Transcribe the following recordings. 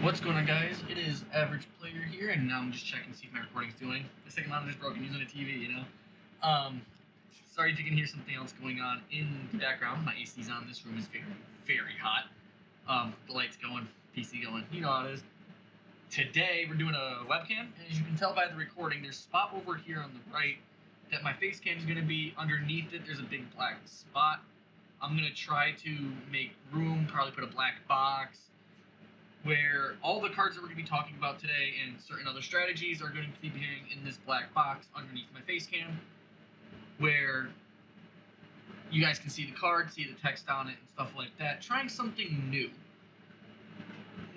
What's going on, guys? It is Average Player here, and now I'm just checking to see if my recording's doing. The second monitor's broken, using a TV, you know? Sorry if you can hear something else going on in the background. My AC's on. This room is very, very hot. The light's going, PC going. You know how it is. Today, we're doing a webcam. As you can tell by the recording, there's a spot over here on the right that my face cam is going to be. Underneath it, there's a big black spot. I'm going to try to make room, probably put a black box, where all the cards that we're going to be talking about today and certain other strategies are going to be appearing in this black box underneath my face cam, where you guys can see the card, see the text on it, and stuff like that. Trying something new.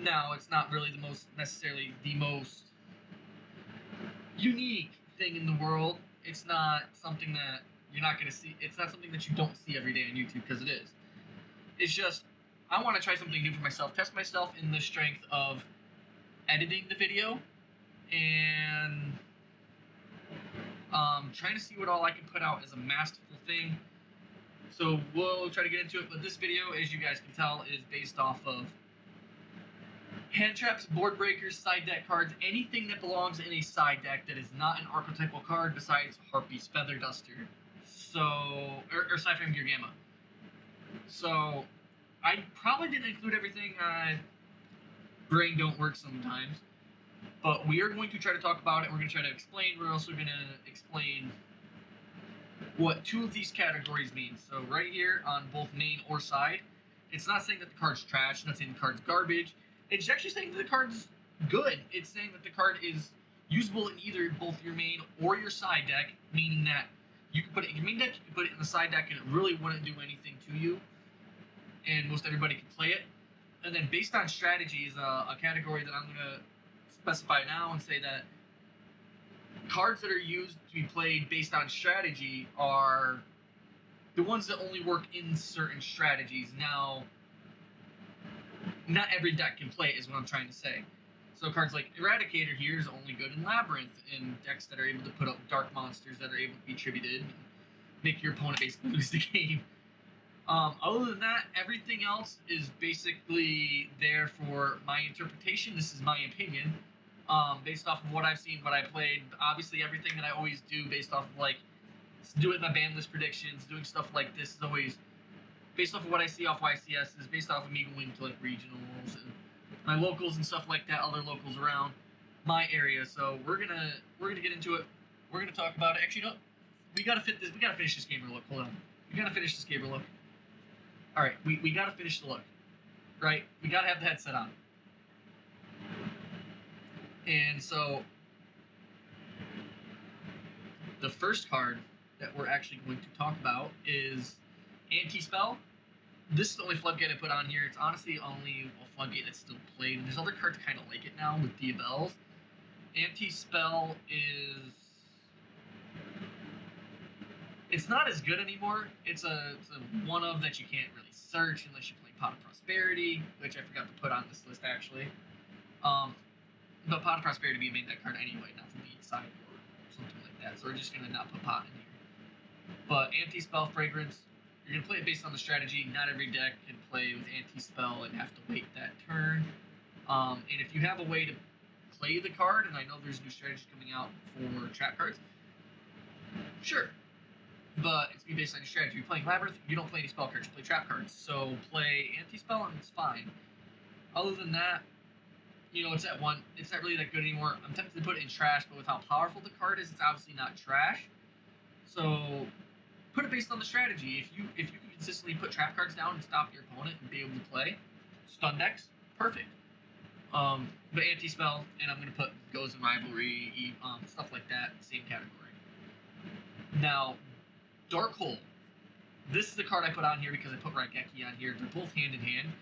Now, it's not really necessarily the most unique thing in the world. It's not something that you're not going to see. It's not something that you don't see every day on YouTube, because it is. It's just, I want to try something new for myself, test myself in the strength of editing the video, and trying to see what all I can put out as a masterful thing. So we'll try to get into it, but this video, as you guys can tell, is based off of Handtraps, board breakers, side deck cards, anything that belongs in a side deck that is not an archetypal card besides Harpy's Feather Duster, or Cypher Gear Gamma. So I probably didn't include everything. Brain don't work sometimes. But we are going to try to talk about it. We're going to try to explain. We're also going to explain what two of these categories mean. So right here on both main or side, it's not saying that the card's trash. It's not saying the card's garbage. It's actually saying that the card's good. It's saying that the card is usable in either both your main or your side deck, meaning that you can put it in your main deck, you can put it in the side deck, and it really wouldn't do anything to you, and most everybody can play it. And then based on strategy is a category that I'm going to specify now and say that cards that are used to be played based on strategy are the ones that only work in certain strategies. Now, not every deck can play it, is what I'm trying to say. So cards like Eradicator here is only good in Labyrinth, in decks that are able to put up dark monsters that are able to be tributed and make your opponent basically lose the game. Other than that, everything else is basically there for my interpretation. This is my opinion, based off of what I've seen, what I played. Obviously, everything that I always do based off of, like, doing my ban list predictions, doing stuff like this is always based off of what I see off YCS, is based off of me going to, like, regionals and my locals and stuff like that, other locals around my area. So we're gonna get into it. We're gonna talk about it. Actually, no, we gotta finish this gamer look. Hold on, we gotta finish this gamer look. All right, we gotta finish the look, right? We gotta have the headset on. And so the first card that we're actually going to talk about is Anti-Spell. This is the only floodgate I put on here. It's honestly only a floodgate that's still played. And there's other cards kind of like it now with Diabels. Anti-Spell is... it's not as good anymore. It's a one-of that you can't really search unless you play Pot of Prosperity, which I forgot to put on this list, actually. But Pot of Prosperity would be a main deck card anyway, not to be side or something like that. So we're just going to not put Pot in here. But Anti-Spell Fragrance, you're going to play it based on the strategy. Not every deck can play with Anti-Spell and have to wait that turn. And if you have a way to play the card, and I know there's new strategies coming out for trap cards, sure. But it's be based on your strategy. If you're playing Labyrinth, you don't play any spell cards, you play trap cards. So play Anti-Spell and it's fine. Other than that, you know, it's at one. It's not really that good anymore. I'm tempted to put it in trash, but with how powerful the card is, it's obviously not trash. So put it based on the strategy. If you can consistently put trap cards down and stop your opponent and be able to play stun decks, perfect. But Anti-Spell, and I'm going to put Goes in Rivalry, stuff like that, same category. Now, Dark Hole. This is the card I put on here because I put Raigeki on here. They're both hand in hand.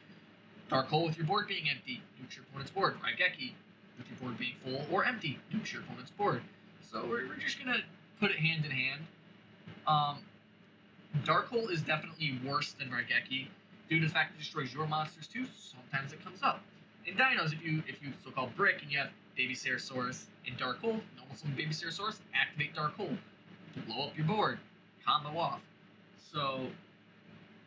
Dark Hole with your board being empty, nukes your opponent's board. Raigeki with your board being full or empty, nukes your opponent's board. So we're just going to put it hand in hand. Dark Hole is definitely worse than Raigeki due to the fact it destroys your monsters too. Sometimes it comes up. In Dinos, if you so-called brick and you have Baby Ceratosaurus and Dark Hole, normal summon Baby Ceratosaurus, activate Dark Hole to blow up your board, combo off. So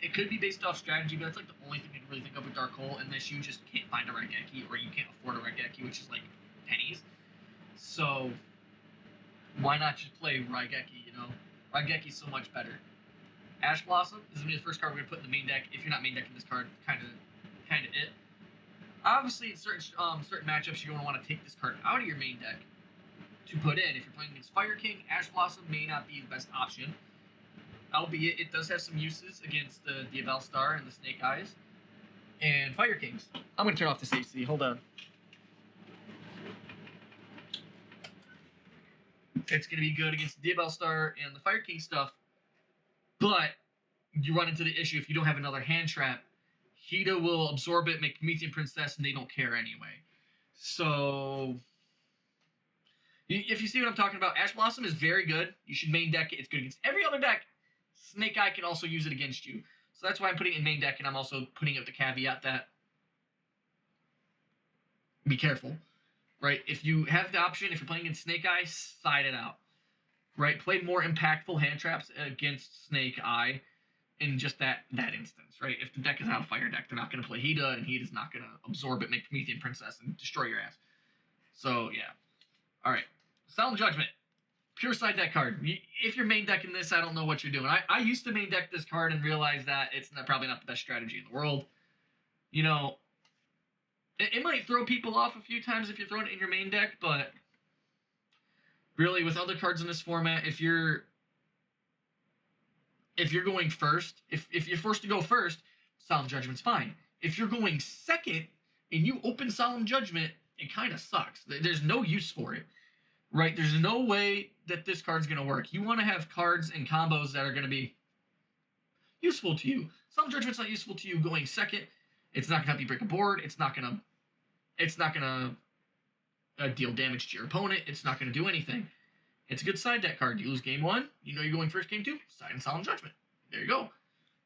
It could be based off strategy, but that's like the only thing I can really think of with Dark Hole, unless you just can't find a Raigeki or you can't afford a Raigeki, which is like pennies. So why not just play Raigeki? You know, Raigeki's so much better. Ash Blossom is gonna be the first card we're gonna put in the main deck. If you're not main decking this card, kind of it. Obviously, in certain matchups, you're gonna want to take this card out of your main deck to put in. If you're playing against Fire King, Ash Blossom may not be the best option. Albeit, it does have some uses against the Diabellstar and the Snake Eyes and Fire Kings. I'm going to turn off this AC. Hold on. It's going to be good against the Diabellstar and the Fire King stuff, but you run into the issue if you don't have another hand trap. Hida will absorb it, make Promethean Princess, and they don't care anyway. So, if you see what I'm talking about, Ash Blossom is very good. You should main deck it. It's good against every other deck. Snake Eye can also use it against you. So that's why I'm putting it in main deck, and I'm also putting it with the caveat that be careful, right? If you have the option, if you're playing in Snake Eye, side it out, right? Play more impactful hand traps against Snake Eye in just that instance, right? If the deck is out of Fire deck, they're not going to play Hida, and Hida's not going to absorb it, make Promethean Princess, and destroy your ass. So, yeah. All right. Solemn Judgment. Pure side deck card. If you're main decking this, I don't know what you're doing. I used to main deck this card and realized that it's probably not the best strategy in the world. You know, it might throw people off a few times if you're throwing it in your main deck, but really with other cards in this format, if you're going first, if you're forced to go first, Solemn Judgment's fine. If you're going second and you open Solemn Judgment, it kind of sucks. There's no use for it. Right, there's no way that this card's going to work. You want to have cards and combos that are going to be useful to you. Solemn Judgment's not useful to you going second. It's not going to help you break a board. It's not going to deal damage to your opponent. It's not going to do anything. It's a good side deck card. You lose game one, you know you're going first game two, side in Solemn Judgment. There you go.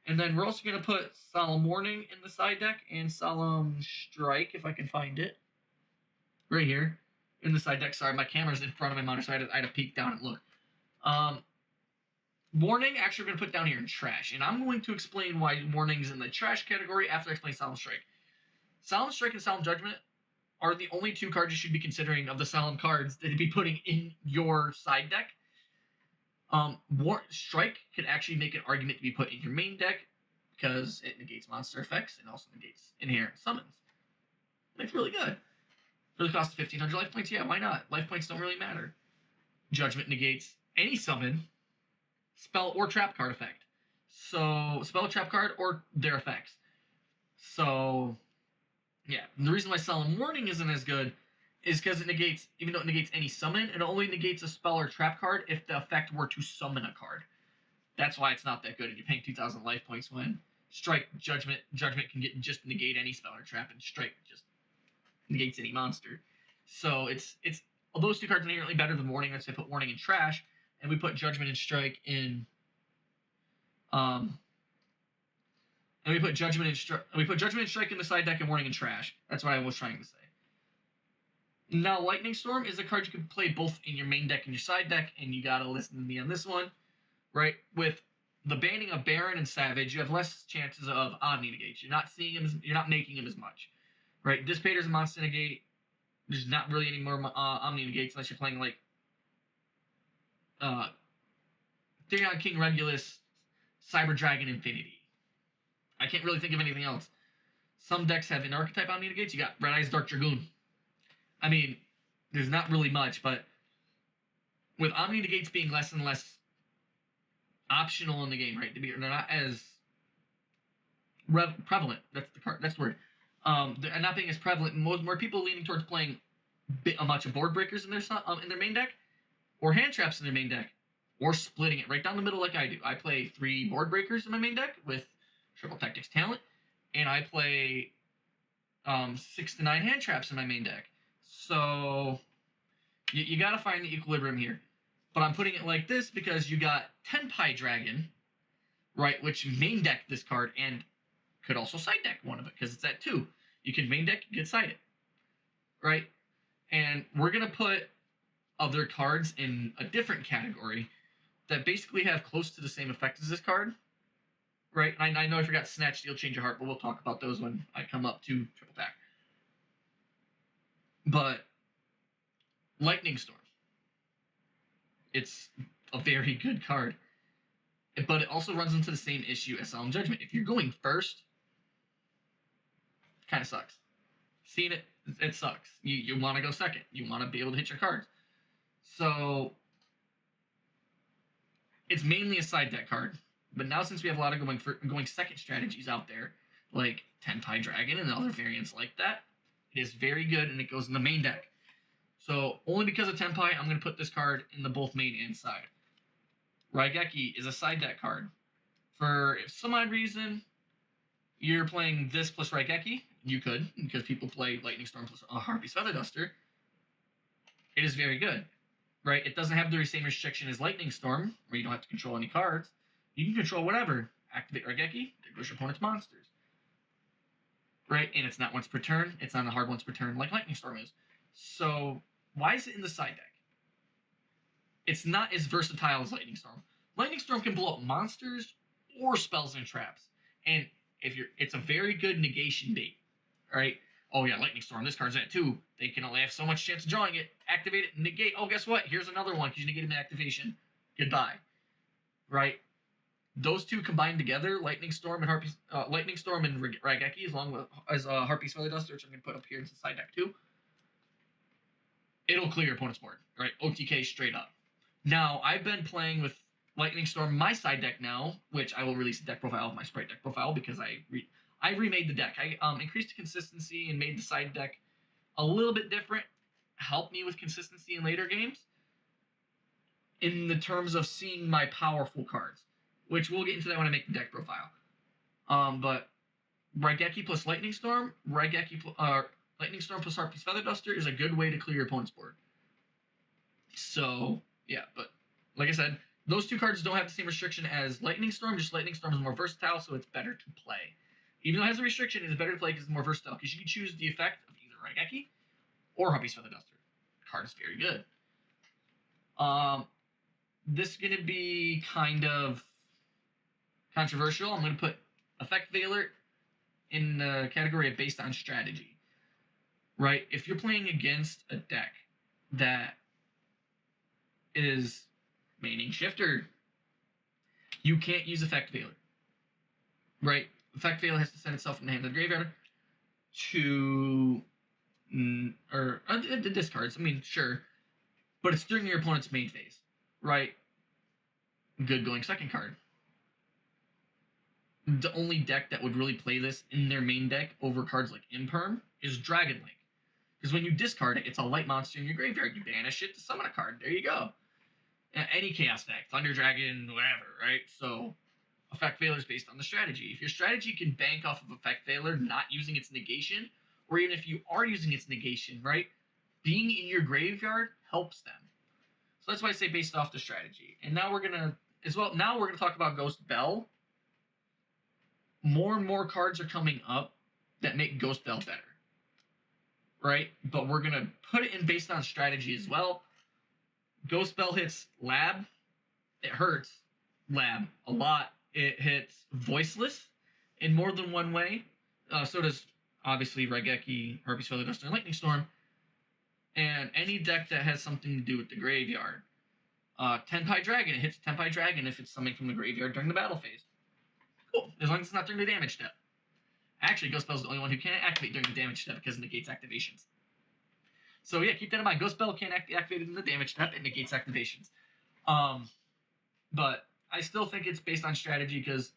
And then we're also going to put Solemn Warning in the side deck and Solemn Strike, if I can find it. Right here. In the side deck. Sorry, my camera's in front of my monitor, so I had to peek down and look. Warning, actually, we're going to put down here in trash. And I'm going to explain why Warning's in the trash category after I explain Solemn Strike. Solemn Strike and Solemn Judgment are the only two cards you should be considering of the Solemn cards that you'd be putting in your side deck. Strike could actually make an argument to be put in your main deck because it negates monster effects and also negates inherent summons. And it's really good. Really costs 1,500 life points? Yeah, why not? Life points don't really matter. Judgment negates any summon, spell, or trap card effect. So, spell, trap card, or their effects. So, yeah. The reason why Solemn Warning isn't as good is because it negates, even though it negates any summon, it only negates a spell or trap card if the effect were to summon a card. That's why it's not that good, and you're paying 2,000 life points when Strike, Judgment can just negate any spell or trap, and Strike just negates any monster. So it's those two cards are inherently better than Warning. That's why I put Warning in trash, and we put Judgment and Strike in and we put Judgment and Strike in the side deck and Warning in trash. That's what I was trying to say. Now Lightning Storm is a card you can play both in your main deck and your side deck, and you gotta listen to me on this one. Right? With the banning of Baron and Savage, you have less chances of Omni negates. You're not making him as much. Right, Dissipator's a monster negate. There's not really any more Omni negates unless you're playing like Therion King Regulus, Cyber Dragon Infinity. I can't really think of anything else. Some decks have an archetype Omni negates. You got Red Eyes Dark Dragoon. I mean, there's not really much, but with Omni negates being less and less optional in the game, right? They're not as prevalent. That's the word. And not being as prevalent, more people leaning towards playing a bunch of board breakers in their main deck, or hand traps in their main deck, or splitting it right down the middle like I do. I play 3 board breakers in my main deck with Triple Tactics Talent, and I play 6 to 9 hand traps in my main deck. So you gotta find the equilibrium here. But I'm putting it like this because you got Tenpai Dragon, right, which main deck this card and could also side deck one of it because it's at 2. You can main deck, get sided, right? And we're going to put other cards in a different category that basically have close to the same effect as this card, right? And I know I forgot Snatch, Steel, Change of Heart, but we'll talk about those when I come up to Triple Pack. But Lightning Storm. It's a very good card. But it also runs into the same issue as Solemn Judgment. If you're going first, kind of sucks. Seeing it, it sucks. You want to go second. You want to be able to hit your cards. So it's mainly a side deck card. But now since we have a lot of going second strategies out there, like Tenpai Dragon and other variants like that, it is very good and it goes in the main deck. So only because of Tenpai, I'm going to put this card in the both main and side. Raigeki is a side deck card. For if some odd reason you're playing this plus Raigeki, you could, because people play Lightning Storm plus Harpy's Feather Duster. It is very good, right? It doesn't have the same restriction as Lightning Storm, where you don't have to control any cards. You can control whatever. Activate Raigeki, there your opponent's monsters. Right? And it's not once per turn. It's not a hard once per turn like Lightning Storm is. So why is it in the side deck? It's not as versatile as Lightning Storm. Lightning Storm can blow up monsters or spells and traps. And it's a very good negation bait. Right? Oh yeah, Lightning Storm, this card's at 2. They can only have so much chance of drawing it. Activate it, negate. Oh, guess what? Here's another one because you negated an activation. Goodbye. Right? Those two combined together, Lightning Storm and Raigeki, along with Harpy's Feather Duster, which I'm going to put up here in the side deck too. It'll clear your opponent's board, right? OTK straight up. Now, I've been playing with Lightning Storm my side deck now, which I will release a deck profile of my Sprite deck profile because I remade the deck. I increased the consistency and made the side deck a little bit different, helped me with consistency in later games in the terms of seeing my powerful cards, which we'll get into that when I make the deck profile. But Raigeki plus Lightning Storm, Lightning Storm plus Harpy's Feather Duster is a good way to clear your opponent's board. So, yeah, but like I said, those two cards don't have the same restriction as Lightning Storm, just Lightning Storm is more versatile, so it's better to play. Even though it has a restriction, it is better to play because it's more versatile, because you can choose the effect of either Raigeki or Harpy's Feather Duster. The card is very good. This is going to be kind of controversial. I'm going to put Effect Veiler in the category of based on strategy. Right? If you're playing against a deck that is maining Shifter, you can't use Effect Veiler. Right? Effect Veiler has to send itself from the hand to the graveyard to the discards. I mean, sure. But it's during your opponent's main phase. Right? Good going second card. The only deck that would really play this in their main deck over cards like Imperm is Dragon Link. Because when you discard it, it's a light monster in your graveyard. You banish it to summon a card. There you go. Any Chaos deck, Thunder Dragon, whatever, right? So, Effect Veiler is based on the strategy. If your strategy can bank off of Effect Veiler not using its negation, or even if you are using its negation, right, being in your graveyard helps them. So that's why I say based off the strategy. And now we're gonna talk about Ghost Bell. More and more cards are coming up that make Ghost Bell better. Right? But we're gonna put it in based on strategy as well. Ghost Bell hits Lab. It hurts Lab a lot. It hits Voiceless in more than one way. So does, obviously, Raigeki, Harpy's Feather Duster, and Lightning Storm. And any deck that has something to do with the graveyard. Tenpai Dragon. It hits Tenpai Dragon if it's something from the graveyard during the battle phase. Cool. As long as it's not during the damage step. Actually, Ghost Bell's the only one who can't activate during the damage step because it negates activations. So yeah, keep that in mind. Ghost Bell can't be activated in the damage step. It negates activations. But I still think it's based on strategy because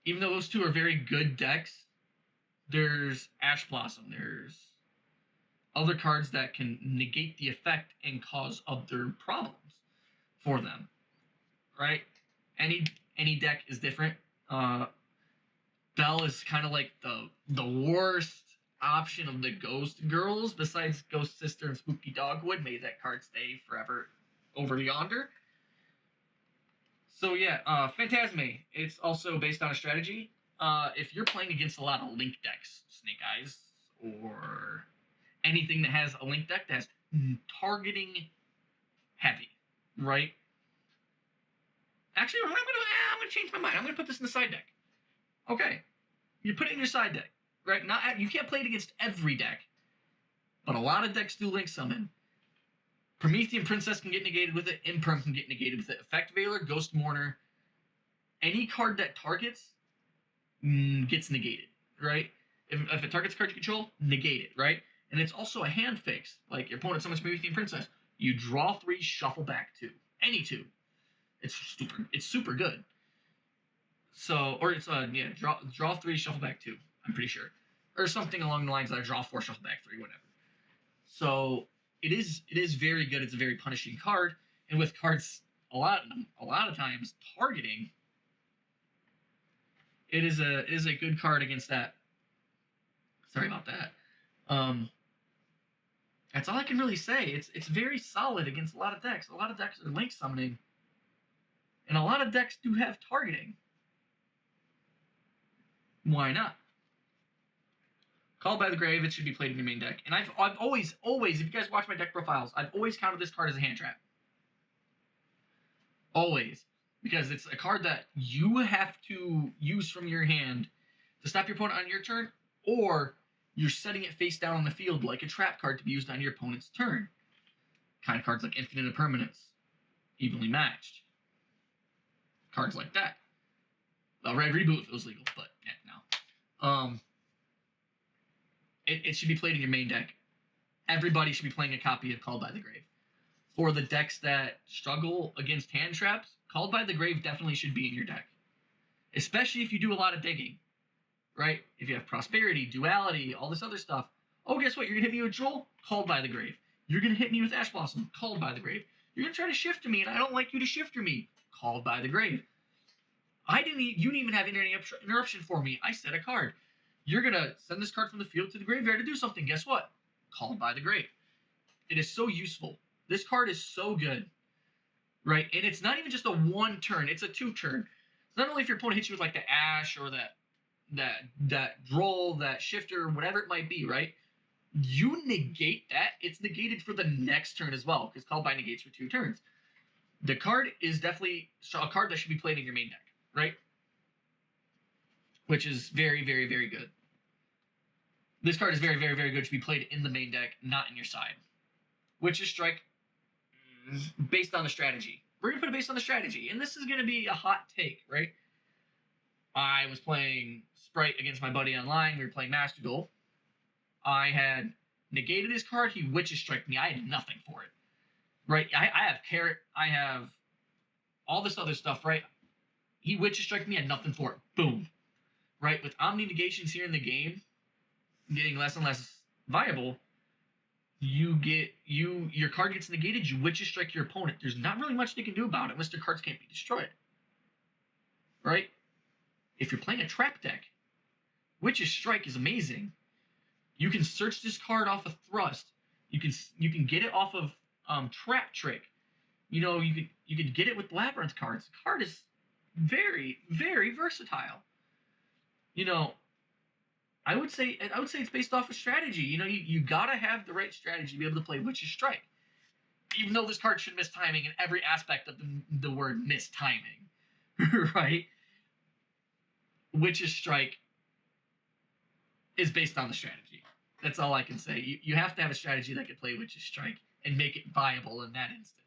even though those two are very good decks, there's Ash Blossom. There's other cards that can negate the effect and cause other problems for them. Right? Any deck is different. Bell is kind of like the worst option of the Ghost Girls, besides Ghost Sister and Spooky Dogwood, made that card stay forever over yonder. So yeah, Phantasme, it's also based on a strategy. If you're playing against a lot of Link decks, Snake Eyes, or anything that has a Link deck that's targeting heavy, right? Actually, I'm gonna change my mind. I'm gonna put this in the side deck. Okay, you put it in your side deck, right? You can't play it against every deck, but a lot of decks do link summon. Promethean Princess can get negated with it. Imperm can get negated with it. Effect Veiler, Ghost Mourner, any card that targets gets negated, right? If it targets a card you control, negate it, right? And it's also a hand fix. Like your opponent summons Promethean Princess, you draw 3, shuffle back 2, any 2. It's super good. So, or it's draw 3, shuffle back 2. I'm pretty sure, or something along the lines that I draw 4, shuffle back 3, whatever. So it is very good. It's a very punishing card, and with cards a lot of times targeting, it is a good card against that. Sorry about that. That's all I can really say. It's very solid against a lot of decks. A lot of decks are link summoning, and a lot of decks do have targeting. Why not? Called by the Grave, it should be played in your main deck. And I've always, if you guys watch my deck profiles, I've always counted this card as a hand trap. Always. Because it's a card that you have to use from your hand to stop your opponent on your turn, or you're setting it face down on the field like a trap card to be used on your opponent's turn. Kind of cards like Infinite Impermanence, Evenly Matched. Cards like that. Well, Red Reboot if it was legal, but yeah, no. It should be played in your main deck. Everybody should be playing a copy of Called by the Grave. For the decks that struggle against hand traps, Called by the Grave definitely should be in your deck. Especially if you do a lot of digging, right? If you have Prosperity, Duality, all this other stuff. Oh, guess what? You're going to hit me with Droll? Called by the Grave. You're going to hit me with Ash Blossom? Called by the Grave. You're going to try to shifter me, and I don't like you to shifter me? Called by the Grave. You didn't even have any interruption for me. I said a card. You're going to send this card from the field to the graveyard to do something. Guess what? Called by the Grave. It is so useful. This card is so good, right? And it's not even just a 1 turn. It's a 2 turn. Not only if your opponent hits you with like the Ash or that Droll, that Shifter, whatever it might be, right? You negate that. It's negated for the next turn as well, because Called by negates for 2 turns. The card is definitely a card that should be played in your main deck, right? Which is very, very, very good. This card is very, very, very good. It should be played in the main deck, not in your side. Witch's Strike, based on the strategy. We're going to put it based on the strategy. And this is going to be a hot take, right? I was playing Sprite against my buddy online. We were playing Master Duel. I had negated his card. He Witch's Strike me. I had nothing for it. Right? I have Carrot. I have all this other stuff, right? He Witch's Strike me. I had nothing for it. Boom. Right? With Omni Negations here in the game, getting less and less viable, your card gets negated, you Witch's Strike your opponent. There's not really much they can do about it unless their cards can't be destroyed. Right? If you're playing a trap deck, Witch's Strike is amazing. You can search this card off of Thrust. You can get it off of Trap Trick. You can get it with Labyrinth cards. The card is very, very versatile. I would say it's based off of strategy. You gotta have the right strategy to be able to play Witch's Strike. Even though this card should miss timing in every aspect of the word miss timing, right? Witch's Strike is based on the strategy. That's all I can say. You have to have a strategy that can play Witch's Strike and make it viable in that instance.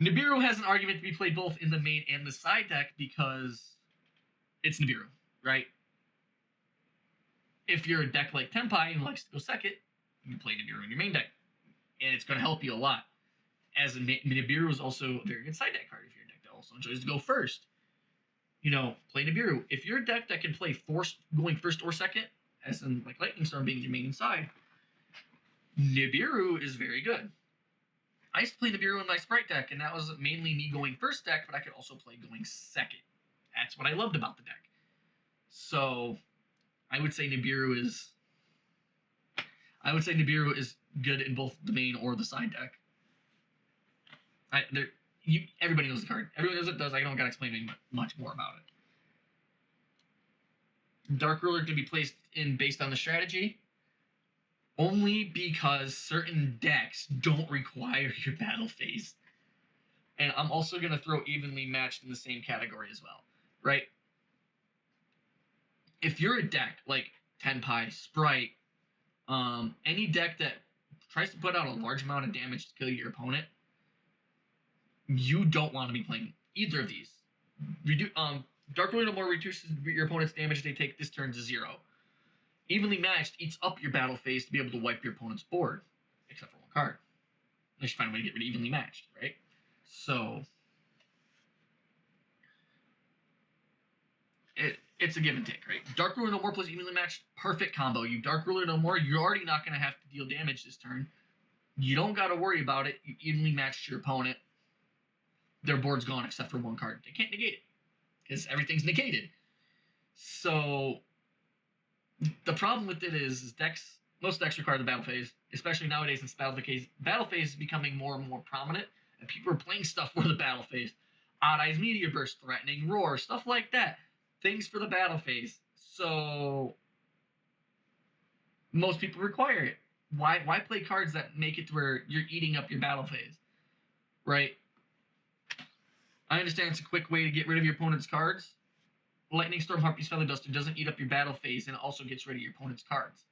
Nibiru has an argument to be played both in the main and the side deck because it's Nibiru, right? If you're a deck like Tenpai who likes to go second, you play Nibiru in your main deck. And it's going to help you a lot. As Nibiru is also a very good side deck card if you're a deck that also enjoys to go first. Play Nibiru. If you're a deck that can play going first or second, as in like Lightning Storm being your main side, Nibiru is very good. I used to play Nibiru in my Sprite deck, and that was mainly me going first deck, but I could also play going second. That's what I loved about the deck. So I would say Nibiru is good in both the main or the side deck. Everybody knows the card. Everybody knows what it does. I don't gotta explain any much more about it. Dark Ruler to be placed in based on the strategy, only because certain decks don't require your battle phase. And I'm also going to throw evenly matched in the same category as well, right? If you're a deck like Tenpai, Sprite, any deck that tries to put out a large amount of damage to kill your opponent, you don't want to be playing either of these. Dark Ruler no more reduces your opponent's damage they take this turn to 0. Evenly matched eats up your battle phase to be able to wipe your opponent's board, except for one card. They should find a way to get rid of evenly matched, right? So it's a give and take, right? Dark Ruler no more plus evenly matched, perfect combo. You Dark Ruler no more, you're already not going to have to deal damage this turn. You don't got to worry about it. You evenly matched your opponent. Their board's gone except for one card. They can't negate it because everything's negated. So the problem with it is most decks require the battle phase, especially nowadays since battle phase is becoming more and more prominent, and people are playing stuff for the battle phase. Odd Eyes Meteor Burst, Threatening Roar, stuff like that. Things for the battle phase. So most people require it. Why play cards that make it to where you're eating up your battle phase? Right? I understand it's a quick way to get rid of your opponent's cards. Lightning Storm Harpy's Feather Duster doesn't eat up your battle phase, and it also gets rid of your opponent's cards.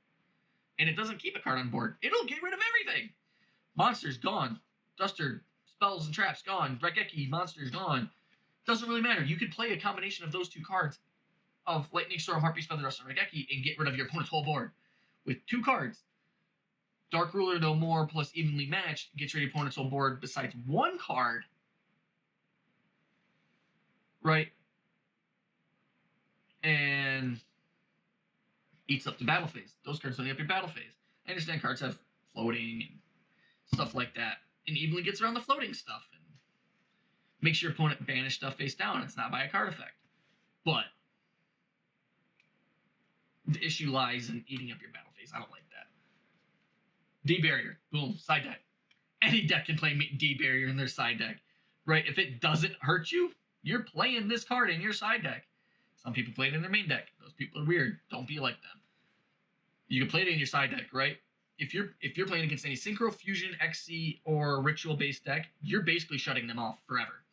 And it doesn't keep a card on board. It'll get rid of everything. Monsters, gone. Duster, spells and traps, gone. Raigeki, monsters, gone. Doesn't really matter. You could play a combination of those two cards of Lightning Storm, Harpy's Feather Duster, and Raigeki and get rid of your opponent's whole board with 2 cards. Dark Ruler no more plus evenly matched gets rid of your opponent's whole board besides 1 card. Right? And eats up the battle phase. Those cards don't eat up your battle phase. I understand cards have floating and stuff like that. And evenly gets around the floating stuff and makes your opponent banish stuff face down. It's not by a card effect. But the issue lies in eating up your battle phase. I don't like that. D-Barrier. Boom. Side deck. Any deck can play D-Barrier in their side deck. Right? If it doesn't hurt you, you're playing this card in your side deck. Some people play it in their main deck. Those people are weird. Don't be like them. You can play it in your side deck, right? If you're playing against any Synchro, Fusion, XC, or Ritual-based deck, you're basically shutting them off forever.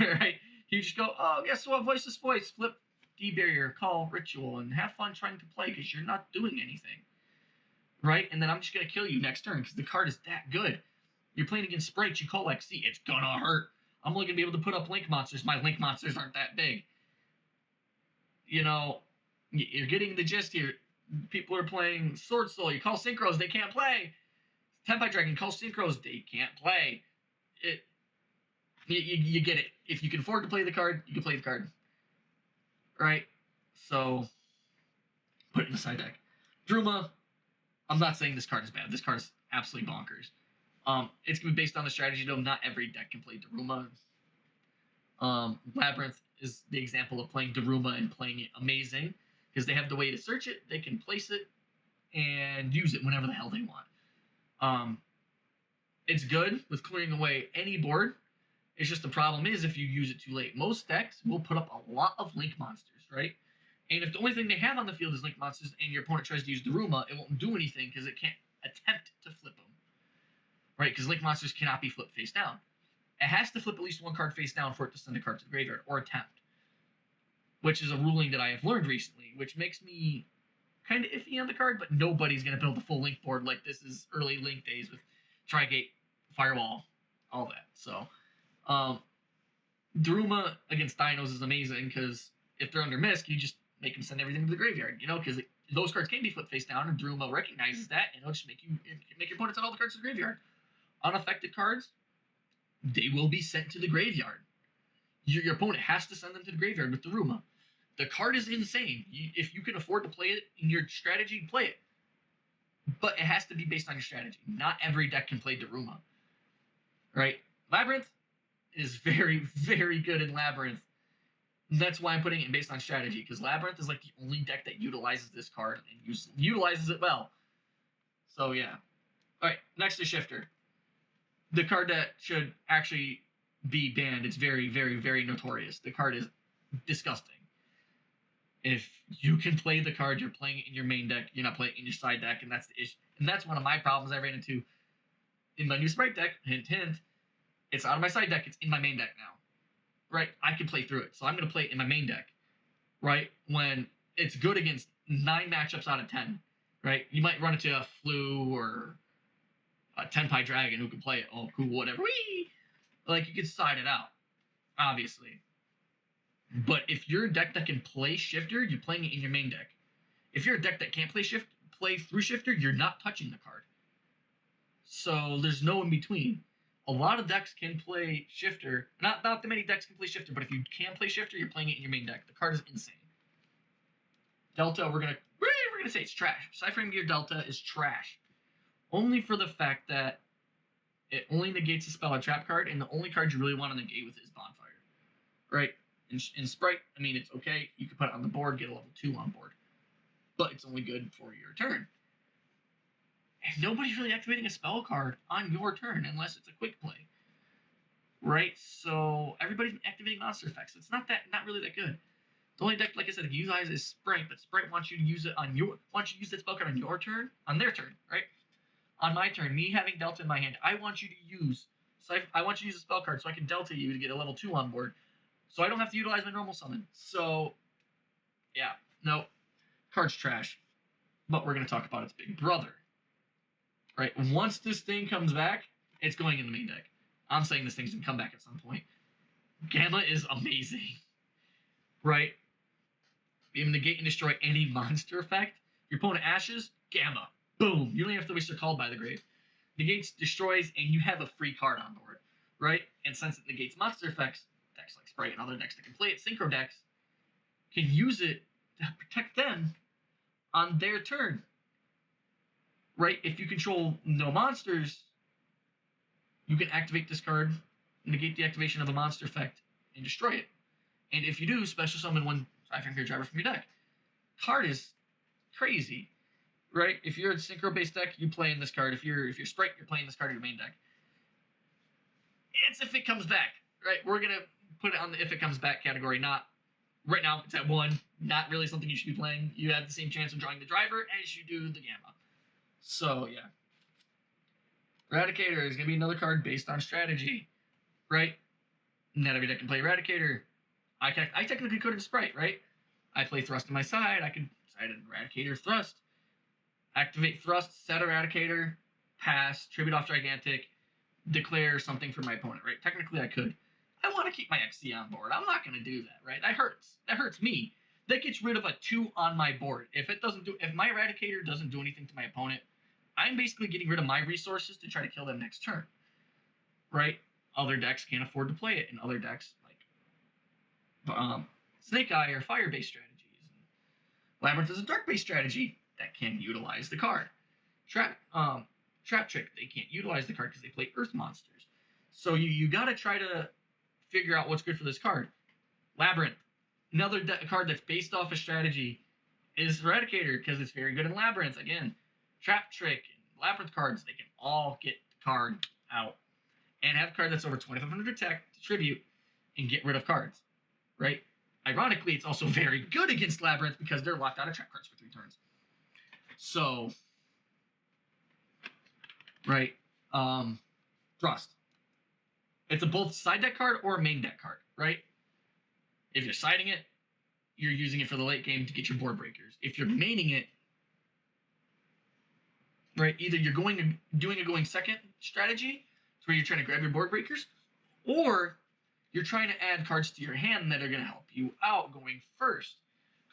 Right? You just go, oh, guess what? Voiceless Voice. Flip D-Barrier, call Ritual, and have fun trying to play because you're not doing anything. Right? And then I'm just going to kill you next turn because the card is that good. You're playing against Sprites. You call XC. It's going to hurt. I'm only going to be able to put up Link monsters. My Link monsters aren't that big. You know, you're getting the gist here. People are playing Sword Soul. You call Synchros, they can't play. Tenpai Dragon, call Synchros, they can't play. You get it. If you can afford to play the card, you can play the card. Right? So, put it in the side deck. Druma, I'm not saying this card is bad. This card is absolutely bonkers. It's going to be based on the strategy, though. Not every deck can play Daruma. Labyrinth is the example of playing Daruma and playing it amazing because they have the way to search it, they can place it, and use it whenever the hell they want. It's good with clearing away any board. It's just the problem is if you use it too late. Most decks will put up a lot of Link monsters, right? And if the only thing they have on the field is Link monsters and your opponent tries to use Daruma, it won't do anything because it can't attempt to flip them. Right? Because Link monsters cannot be flipped face down. It has to flip at least 1 card face down for it to send a card to the graveyard, or attempt. Which is a ruling that I have learned recently, which makes me kind of iffy on the card, but nobody's going to build a full Link board like this is early Link days with Trigate, Firewall, all that. So, Daruma against Dinos is amazing, because if they're under Misk, you just make them send everything to the graveyard, you know, because those cards can be flipped face down, and Daruma recognizes that, and it'll just make your opponent send all the cards to the graveyard. Unaffected cards, they will be sent to the graveyard. Your opponent has to send them to the graveyard with Daruma. The card is insane. If you can afford to play it in your strategy, play it. But it has to be based on your strategy. Not every deck can play Daruma. Right? Labyrinth is very, very good in Labyrinth. That's why I'm putting it based on strategy, because Labyrinth is like the only deck that utilizes this card and utilizes it well. So, yeah. Alright, next is Shifter. The card that should actually be banned. It's very, very, very notorious. The card is disgusting. If you can play the card, you're playing it in your main deck, you're not playing it in your side deck, and that's the issue. And that's one of my problems I ran into in my new Sprite deck. Hint, hint. It's out of my side deck. It's in my main deck now. Right? I can play through it. So I'm going to play it in my main deck. Right? When it's good against 9 matchups out of 10. Right? You might run into a Flu or a Tenpai Dragon who can play it. Oh, cool, whatever. Whee! Like, you can side it out. Obviously. But if you're a deck that can play Shifter, you're playing it in your main deck. If you're a deck that can't play through Shifter, you're not touching the card. So there's no in between. A lot of decks can play Shifter. Not that many decks can play Shifter, but if you can play Shifter, you're playing it in your main deck. The card is insane. Delta, we're gonna say it's trash. Cyphering Gear Delta is trash. Only for the fact that it only negates a spell or trap card, and the only card you really want to negate with is Bonfire. Right? In Sprite, I mean, it's okay. You can put it on the board, get a level 2 on board. But it's only good for your turn. And nobody's really activating a spell card on your turn unless it's a quick play. Right? So everybody's activating monster effects. It's not really that good. The only deck, like I said, if you utilize is Sprite, but Sprite wants you to use it wants you to use that spell card on your turn, on their turn, right? On my turn, me having Delta in my hand, I want you to use a spell card so I can Delta you to get a level 2 on board. So I don't have to utilize my normal summon. So, yeah, no, card's trash. But we're going to talk about its big brother. Right? Once this thing comes back, it's going in the main deck. I'm saying this thing's going to come back at some point. Gamma is amazing. Right? Even negate and destroy any monster effect. Your opponent ashes, Gamma. Boom. You don't even have to waste your Called by the Grave. Negates, destroys, and you have a free card on board. Right? And since it negates monster effects, decks like Sprite and other decks that can play it, Synchro decks, can use it to protect them on their turn. Right? If you control no monsters, you can activate this card, negate the activation of a monster effect, and destroy it. And if you do, special summon one Cyphering Gear Driver from your deck. Card is crazy. Right? If you're a Synchro-based deck, you play in this card. If you're Sprite, you're playing this card in your main deck. It's if it comes back. Right? We're going to put it on the if it comes back category. Not right now, it's at 1. Not really something you should be playing. You have the same chance of drawing the driver as you do the Gamma. So, yeah. Eradicator is going to be another card based on strategy. Right? Not every deck can play Eradicator. I technically could in Sprite, right? I play Thrust on my side. I can side an Eradicator Thrust. Activate Thrust, set Eradicator, pass, tribute off Gigantic, declare something for my opponent, right? Technically, I could. I want to keep my XC on board. I'm not going to do that, right? That hurts. That hurts me. That gets rid of a 2 on my board. If my Eradicator doesn't do anything to my opponent, I'm basically getting rid of my resources to try to kill them next turn, right? Other decks can't afford to play it, and other decks like Snake Eye are fire-based strategies. Labyrinth is a dark-based strategy that can utilize the card. Trap Trick, they can't utilize the card because they play Earth monsters. So you got to try to figure out what's good for this card. Labyrinth, another card that's based off a strategy, is Eradicator because it's very good in Labyrinth. Again, Trap Trick and Labyrinth cards, they can all get the card out and have a card that's over 2,500 attack to tribute and get rid of cards. Right? Ironically, it's also very good against Labyrinth because they're locked out of trap cards for 3 turns. So, right, Thrust. It's a both side deck card or a main deck card, right? If you're siding it, you're using it for the late game to get your board breakers. If you're maining it, right, either you're doing a going second strategy, where you're trying to grab your board breakers, or you're trying to add cards to your hand that are going to help you out going first.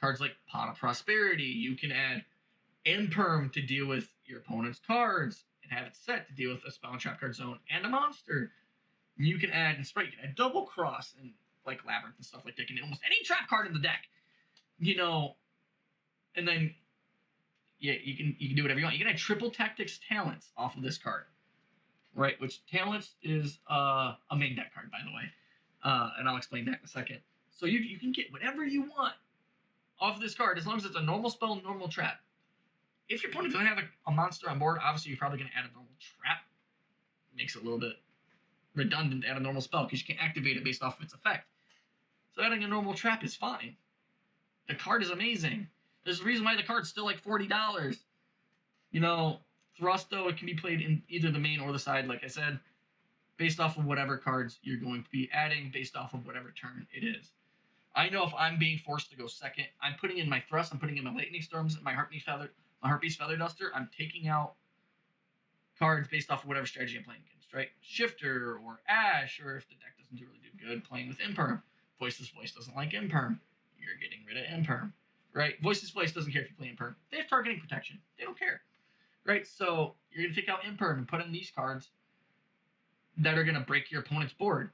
Cards like Pot of Prosperity, you can add Imperm to deal with your opponent's cards and have it set to deal with a spell and trap card zone and a monster. You can add in Sprite, you can add Double Cross and like Labyrinth and stuff like that. You can add almost any trap card in the deck, and then you can do whatever you want. You can add Triple Tactics Talents off of this card, right? Which Talents is a main deck card, by the way. And I'll explain that in a second. So you can get whatever you want off of this card as long as it's a normal spell, normal trap. If your opponent doesn't have a monster on board, obviously you're probably going to add a normal trap. Makes it a little bit redundant to add a normal spell because you can activate it based off of its effect. So adding a normal trap is fine. The card is amazing. There's a reason why the card's still like $40. Thrust, though, it can be played in either the main or the side, like I said. based off of whatever cards you're going to be adding, based off of whatever turn it is. I know if I'm being forced to go second, I'm putting in my thrust, I'm putting in my lightning storms, my harpies feather duster. I'm taking out cards based off of whatever strategy I'm playing against, right? Shifter or Ash, or if the deck doesn't really do good, playing with Imperm. Voiceless Voice doesn't like Imperm. You're getting rid of Imperm, right? Voiceless Voice doesn't care if you play Imperm. They have targeting protection. They don't care, right? So you're going to take out Imperm and put in these cards that are going to break your opponent's board.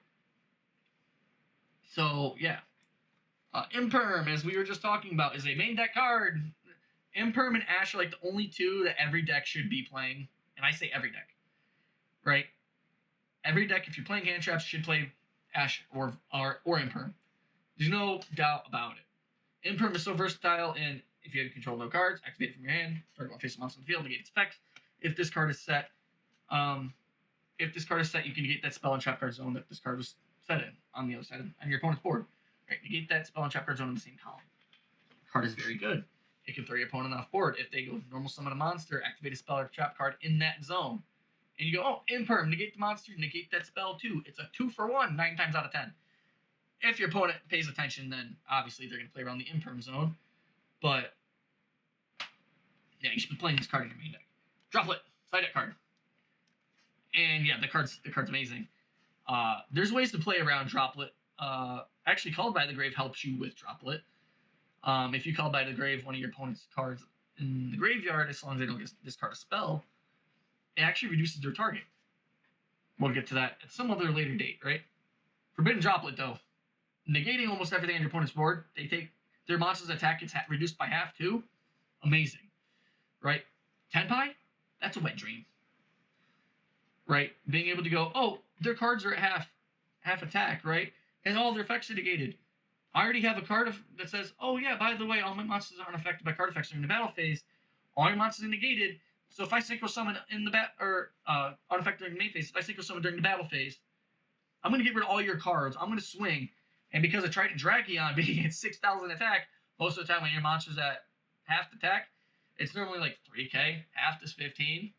So, yeah. Imperm, as we were just talking about, is a main deck card. Imperm and Ash are like the only two that every deck should be playing. And I say every deck, right? Every deck, if you're playing Handtraps, should play Ash or Imperm. There's no doubt about it. Imperm is so versatile, and if you have control no cards, activate it from your hand, target one face monster on the field, negate its effects. If this card is set, you can negate that spell and trap card zone that this card was set in on the other side on your opponent's board. Right? Negate that spell and trap card zone in the same column. The card is very good. It can throw your opponent off board. If they go normal summon a monster, activate a spell or trap card in that zone. And you go, oh, Imperm, negate the monster, negate that spell too. It's a 2-for-1, 9 times out of 10. If your opponent pays attention, then obviously they're going to play around the Imperm zone. But, yeah, you should be playing this card in your main deck. Droplet, side deck card. And, yeah, the card's amazing. There's ways to play around Droplet. Actually, Called by the Grave helps you with Droplet. If you call by the grave one of your opponent's cards in the graveyard, as long as they don't discard a spell, it actually reduces their target. We'll get to that at some other later date, right? Forbidden Droplet, though. Negating almost everything on your opponent's board. They take their monster's attack gets reduced by half, too. Amazing. Right? Tenpai? That's a wet dream. Right? Being able to go, oh, their cards are at half attack, right? And all their effects are negated. I already have a card that says, oh yeah, by the way, all my monsters aren't affected by card effects during the battle phase. All your monsters are negated. So if I synchro summon in the unaffected during the main phase, if I synchro summon during the battle phase, I'm going to get rid of all your cards. I'm going to swing. And because I tried to Dragion being at 6,000 attack, most of the time when your monster's at half attack, it's normally like 3k, half is 15.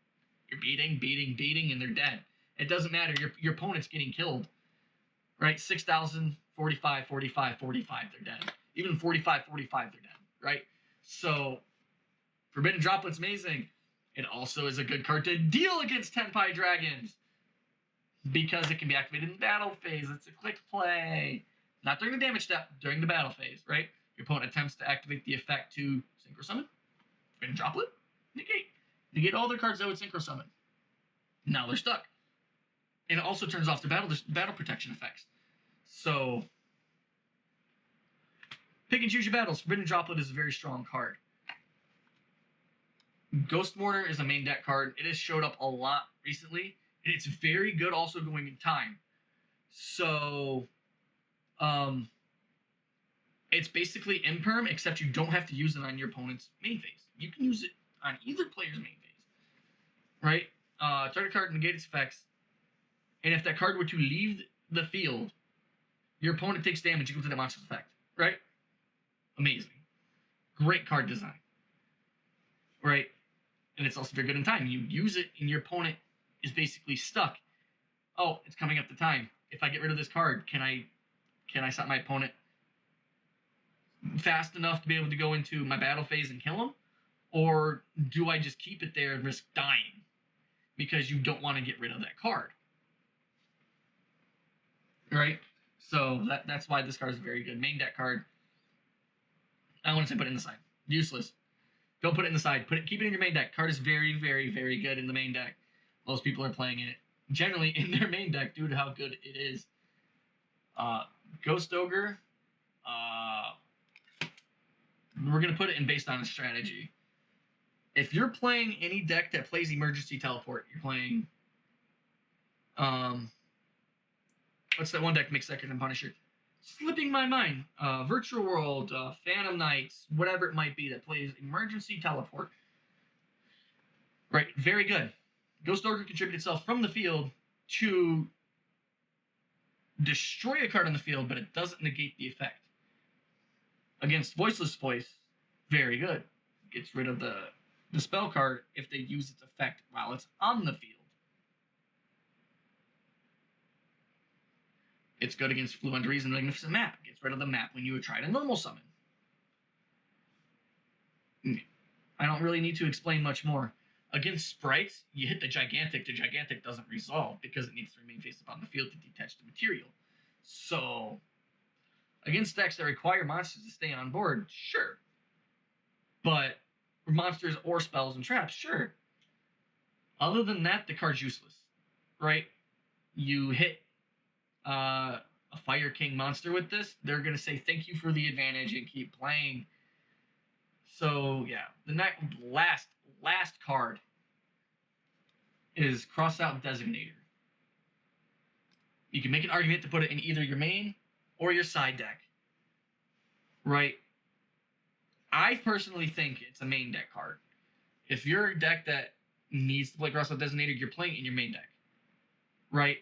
You're beating, and they're dead. It doesn't matter. Your opponent's getting killed. Right? 6,000, 45, they're dead. Even 45, they're dead. Right? So, Forbidden Droplet's amazing. It also is a good card to deal against Tenpai Dragons. Because it can be activated in battle phase. It's a quick play. Not during the damage step, during the battle phase, right? Your opponent attempts to activate the effect to Synchro Summon. Forbidden Droplet. Negate. Negate all their cards that would Synchro Summon. Now they're stuck. And it also turns off the battle protection effects. So, pick and choose your battles. Forbidden Droplet is a very strong card. Ghost Mourner is a main deck card. It has showed up a lot recently. And it's very good also going in time. So, it's basically Imperm, except you don't have to use it on your opponent's main phase. You can use it on either player's main phase. Right? Target card negate its effects. And if that card were to leave the field, your opponent takes damage equal to that monster's effect. Right? Amazing. Great card design. Right? And it's also very good in time. You use it and your opponent is basically stuck. Oh, it's coming up to time. If I get rid of this card, can I stop my opponent fast enough to be able to go into my battle phase and kill him? Or do I just keep it there and risk dying? Because you don't want to get rid of that card. Right? So that's why this card is a very good main deck card. I want to say put it in the side. Useless. Don't put it in the side. Keep it in your main deck. Card is very, very, very good in the main deck. Most people are playing it generally in their main deck due to how good it is. Ghost Ogre. We're going to put it in based on a strategy. If you're playing any deck that plays Emergency Teleport, you're playing... what's that one deck makes second and Punisher? Slipping my mind. Virtual World, Phantom Knights, whatever it might be that plays Emergency Teleport. Right, very good. Ghost Ogre contributes itself from the field to destroy a card on the field, but it doesn't negate the effect. Against Voiceless Voice, very good. Gets rid of the spell card if they use its effect while it's on the field. It's good against Fluendaries and Magnificent Map. It gets rid of the map when you try to normal summon. I don't really need to explain much more. Against sprites, you hit the Gigantic doesn't resolve because it needs to remain face up on the field to detach the material. So, against decks that require monsters to stay on board, sure. But monsters or spells and traps, sure. Other than that, the card's useless, right? You hit a Fire King monster with this, they're going to say thank you for the advantage and keep playing. So, yeah, the last card is Crossout Designator. You can make an argument to put it in either your main or your side deck, right? I personally think it's a main deck card. If you're a deck that needs to play Crossout Designator, you're playing it in your main deck, right?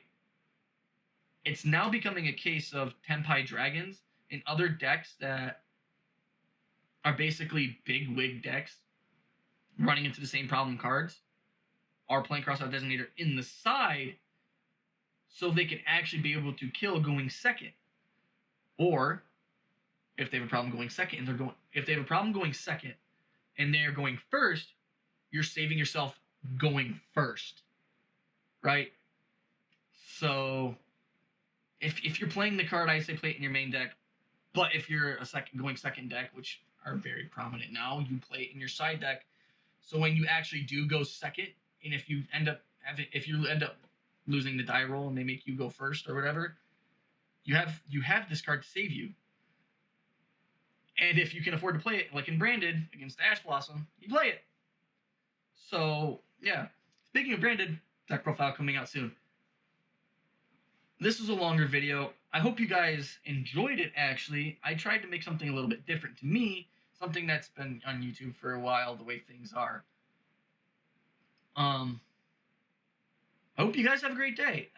It's now becoming a case of Tenpai Dragons and other decks that are basically big wig decks running into the same problem cards are playing Crossout Designator in the side so they can actually be able to kill going second. Or if they have a problem going second and they're going first, you're saving yourself going first, right? So if you're playing the card, I say play it in your main deck. But if you're going second deck, which are very prominent now, you play it in your side deck. So when you actually do go second, and if you end up losing the die roll and they make you go first or whatever, you have this card to save you. And if you can afford to play it, like in Branded against Ash Blossom, you play it. So yeah. Speaking of Branded, deck profile coming out soon. This was a longer video. I hope you guys enjoyed it, actually. I tried to make something a little bit different to me, something that's been on YouTube for a while, the way things are. I hope you guys have a great day.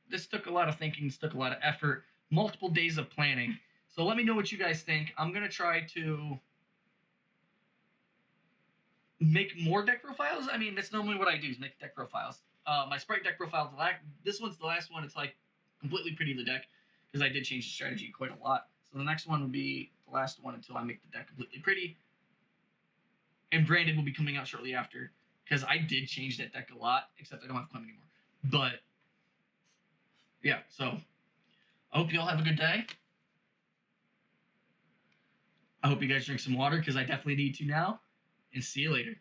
This took a lot of thinking, this took a lot of effort, multiple days of planning. So let me know what you guys think. I'm going to try to make more deck profiles. I mean, that's normally what I do, is make deck profiles. My Sprite deck profile, this one's the last one. It's like completely pretty the deck because I did change the strategy quite a lot. So the next one will be the last one until I make the deck completely pretty. And Branded will be coming out shortly after because I did change that deck a lot, except I don't have Clem anymore. But yeah, so I hope you all have a good day. I hope you guys drink some water because I definitely need to now. And see you later.